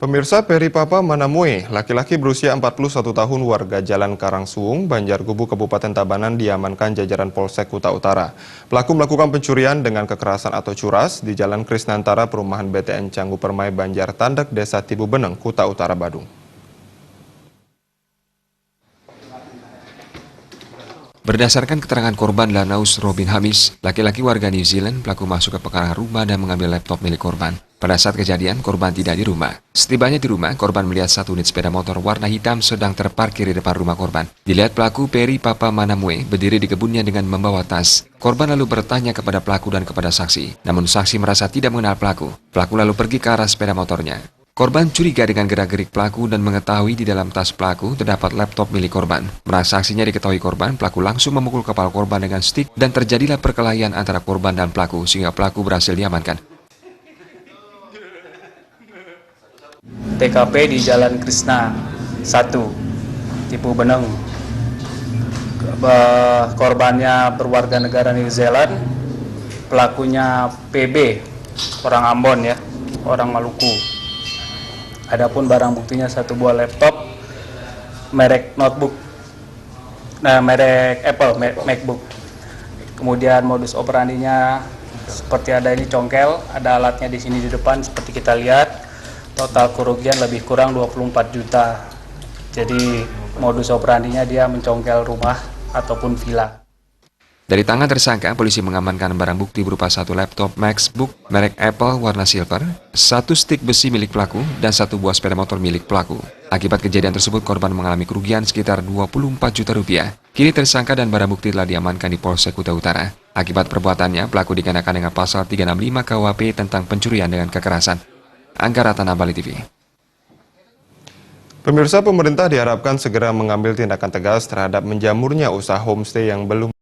Pemirsa, Peri Papa Manamue, laki-laki berusia 41 tahun warga Jalan Karangsuwung, Banjargubu, Kabupaten Tabanan diamankan jajaran Polsek Kuta Utara. Pelaku melakukan pencurian dengan kekerasan atau curas di Jalan Krisnantara, Perumahan BTN Canggu Permai, Banjar Tandek, Desa Tibubeneng, Kuta Utara, Badung. Berdasarkan keterangan korban Lanaus Robin Hamis, laki-laki warga New Zealand, pelaku masuk ke pekarangan rumah dan mengambil laptop milik korban. Pada saat kejadian, korban tidak di rumah. Setibanya di rumah, korban melihat satu unit sepeda motor warna hitam sedang terparkir di depan rumah korban. Dilihat pelaku Peri Papa Manamue berdiri di kebunnya dengan membawa tas. Korban lalu bertanya kepada pelaku dan kepada saksi. Namun saksi merasa tidak mengenal pelaku. Pelaku lalu pergi ke arah sepeda motornya. Korban curiga dengan gerak-gerik pelaku dan mengetahui di dalam tas pelaku terdapat laptop milik korban. Merasa aksinya diketahui korban, pelaku langsung memukul kepala korban dengan stik dan terjadilah perkelahian antara korban dan pelaku sehingga pelaku berhasil diamankan. TKP di Jalan Krishna 1, Tibubeneng. Korbannya berwarga negara New Zealand, pelakunya PB, orang Ambon ya, orang Maluku. Adapun barang buktinya satu buah laptop merek notebook, merek Apple MacBook. Kemudian modus operandinya seperti ada ini congkel, ada alatnya di sini di depan seperti kita lihat. Total kerugian lebih kurang 24 juta. Jadi modus operandinya dia mencongkel rumah ataupun villa. Dari tangan tersangka, polisi mengamankan barang bukti berupa satu laptop MacBook merek Apple warna silver, satu stik besi milik pelaku, dan satu buah sepeda motor milik pelaku. Akibat kejadian tersebut, korban mengalami kerugian sekitar 24 juta rupiah. Kini tersangka dan barang bukti telah diamankan di Polsek Kuta Utara. Akibat perbuatannya, pelaku dikenakan dengan pasal 365 KUHP tentang pencurian dengan kekerasan. Anggara Tanah Bali TV. Pemirsa, pemerintah diharapkan segera mengambil tindakan tegas terhadap menjamurnya usaha homestay yang belum